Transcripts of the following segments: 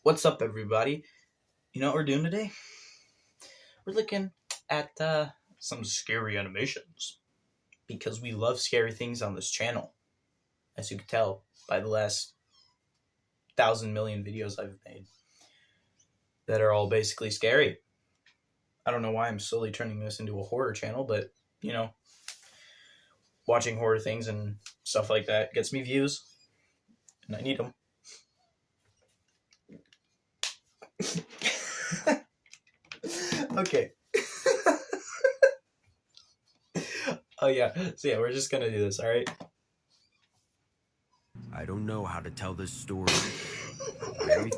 What's up, everybody? You know what we're doing today? We're looking at some scary animations because we love scary things on this channel, as you can tell by the last 1,000,000,000 videos I've made that are all basically scary. I don't know why I'm slowly turning this into a horror channel, but you know, watching horror things and stuff like that gets me views, and I need them. Okay. Oh yeah. So yeah, we're just gonna do this, all right? I don't know how to tell this story. Very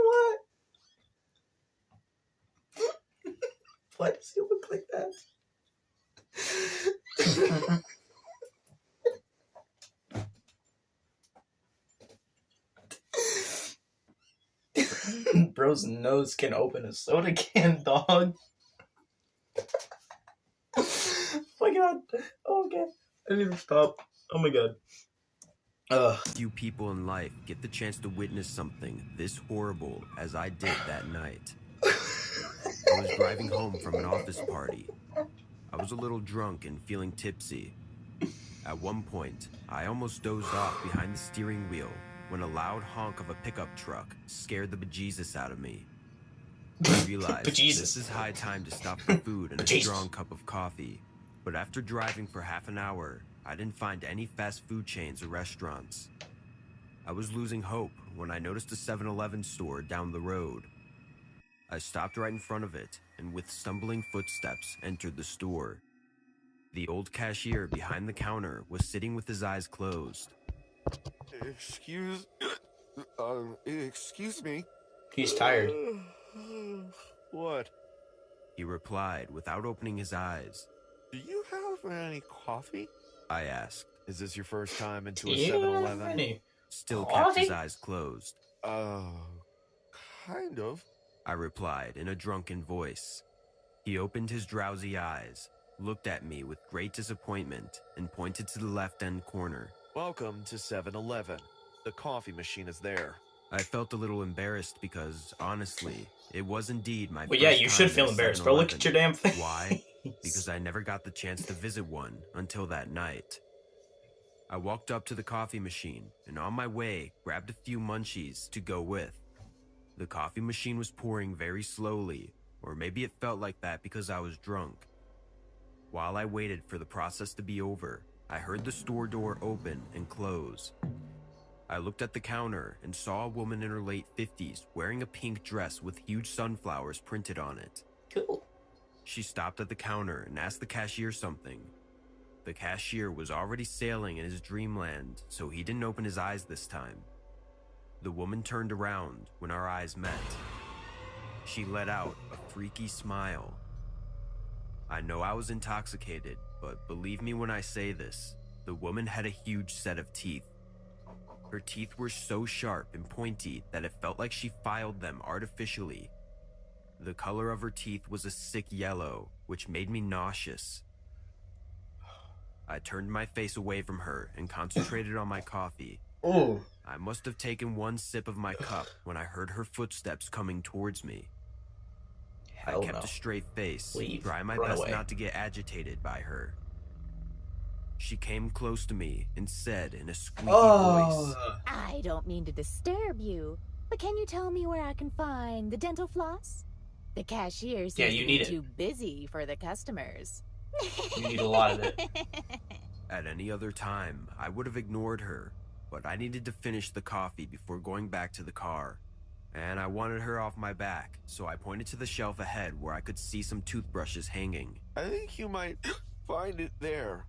What? Why does he look like that? Bro's nose can open a soda can, dog. Oh my god. Oh, okay. I need to stop. Oh my god. few people in life get the chance to witness something this horrible as I did that night. I was driving home from an office party. I was a little drunk and feeling tipsy. At one point, I almost dozed off behind the steering wheel when a loud honk of a pickup truck scared the bejesus out of me. I realized this is high time to stop for food and a strong cup of coffee. But after driving for half an hour, I didn't find any fast food chains or restaurants. I was losing hope when I noticed a 7-Eleven store down the road. I stopped right in front of it and with stumbling footsteps entered the store. The old cashier behind the counter was sitting with his eyes closed. Excuse me. He's tired. What? He replied without opening his eyes. Do you have any coffee? I asked. Is this your first time into Do a you have 7-Eleven? any Still kept his coffee? eyes closed. Kind of. I replied in a drunken voice. He opened his drowsy eyes, looked at me with great disappointment, and pointed to the left-end corner. Welcome to 7-Eleven. The coffee machine is there. I felt a little embarrassed because, honestly, it was indeed my Well, first yeah, you time should at feel a embarrassed, bro. Look at your damn face. Why? Because I never got the chance to visit one until that night. I walked up to the coffee machine and on my way grabbed a few munchies to go with. The coffee machine was pouring very slowly, or maybe it felt like that because I was drunk. While I waited for the process to be over, I heard the store door open and close. I looked at the counter and saw a woman in her late 50s wearing a pink dress with huge sunflowers printed on it. Cool. She stopped at the counter and asked the cashier something. The cashier was already sailing in his dreamland, so he didn't open his eyes this time. The woman turned around when our eyes met. She let out a freaky smile. I know I was intoxicated, but believe me when I say this, the woman had a huge set of teeth. Her teeth were so sharp and pointy that it felt like she filed them artificially. The color of her teeth was a sick yellow, which made me nauseous. I turned my face away from her and concentrated on my coffee. Oh. I must have taken one sip of my cup when I heard her footsteps coming towards me. Hell I kept no. a straight face, Leave. trying my Run best away. not to get agitated by her. She came close to me and said in a squeaky voice, I don't mean to disturb you, but can you tell me where I can find the dental floss? The cashier seems you to need be it. too busy for the customers. You need a lot of it. At any other time, I would have ignored her, but I needed to finish the coffee before going back to the car. And I wanted her off my back, so I pointed to the shelf ahead where I could see some toothbrushes hanging. I think you might find it there.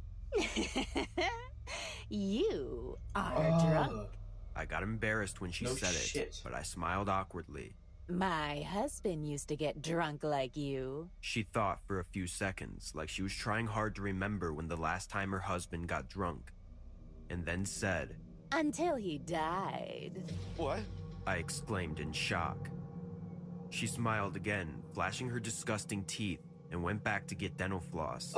You are drunk. I got embarrassed when she No said shit. it, but I smiled awkwardly. My husband used to get drunk like you. She thought for a few seconds, like she was trying hard to remember when the last time her husband got drunk, and then said, Until he died. What? I exclaimed in shock. She smiled again, flashing her disgusting teeth, and went back to get dental floss.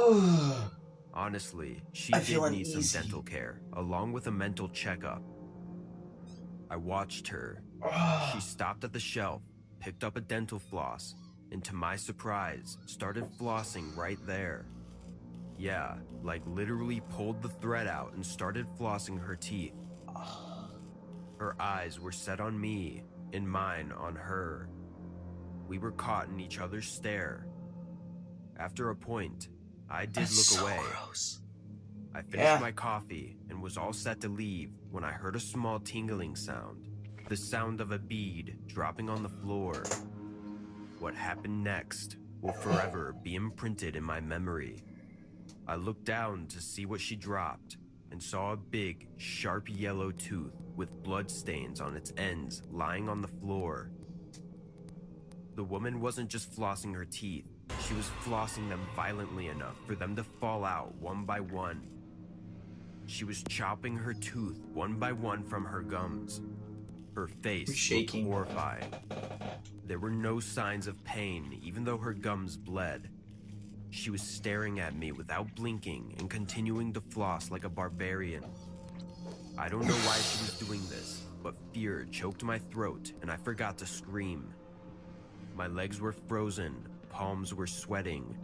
Honestly, she I did feel need some uneasy. dental care, along with a mental checkup. I watched her. She stopped at the shelf, picked up a dental floss, and to my surprise, started flossing right there. Yeah, like literally pulled the thread out and started flossing her teeth. Her eyes were set on me, and mine on her. We were caught in each other's stare. After a point, I did That's look so away. gross. I finished Yeah. my coffee and was all set to leave when I heard a small tingling sound. The sound of a bead dropping on the floor. What happened next will forever be imprinted in my memory. I looked down to see what she dropped and saw a big, sharp yellow tooth with blood stains on its ends lying on the floor. The woman wasn't just flossing her teeth, she was flossing them violently enough for them to fall out one by one. She was chopping her tooth one by one from her gums. Her face looked Shaking. horrifying. There were no signs of pain, even though her gums bled. She was staring at me without blinking and continuing to floss like a barbarian. I don't know why she was doing this, but fear choked my throat and I forgot to scream. My legs were frozen, palms were sweating.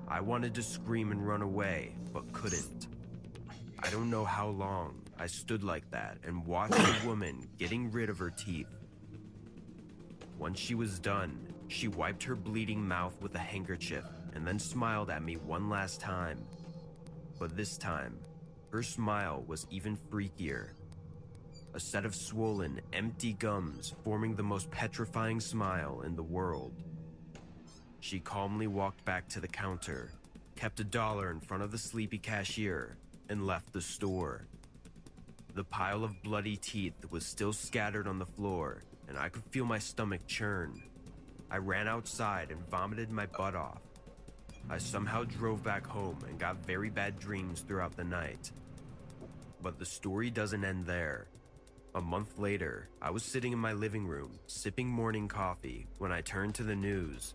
I wanted to scream and run away, but couldn't. I don't know how long I stood like that and watched the woman getting rid of her teeth. Once she was done, she wiped her bleeding mouth with a handkerchief and then smiled at me one last time. But this time, her smile was even freakier. A set of swollen, empty gums forming the most petrifying smile in the world. She calmly walked back to the counter, kept $1 in front of the sleepy cashier, and left the store. The pile of bloody teeth was still scattered on the floor, and I could feel my stomach churn. I ran outside and vomited my butt off. I somehow drove back home and got very bad dreams throughout the night. But the story doesn't end there. A month later, I was sitting in my living room, sipping morning coffee, when I turned to the news.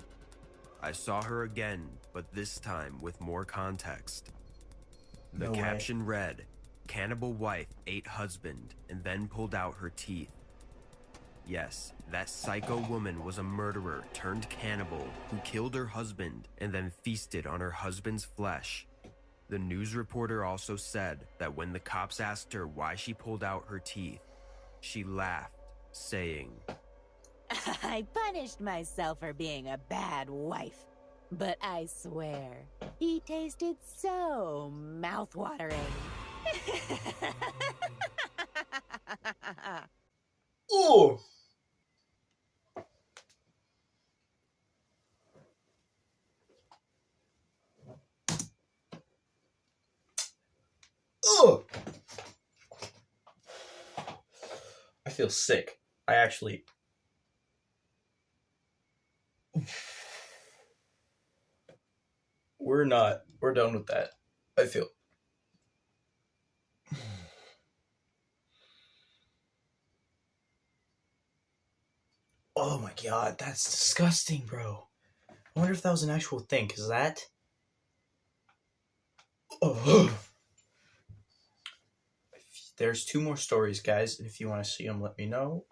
I saw her again, but this time with more context. The No way. caption read, "Cannibal wife ate husband and then pulled out her teeth." Yes, that psycho woman was a murderer turned cannibal who killed her husband and then feasted on her husband's flesh. The news reporter also said that when the cops asked her why she pulled out her teeth, she laughed, saying, I punished myself for being a bad wife. But I swear, he tasted so mouthwatering. Ooh. Ugh. I feel sick. I actually. We're done with that. I feel. Oh my god, that's disgusting, bro. I wonder if that was an actual thing, cause that. Oh. There's 2 more stories, guys, and if you want to see them, let me know.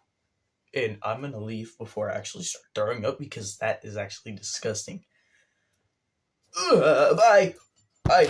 And I'm gonna leave before I actually start throwing up because that is actually disgusting. Bye. Bye.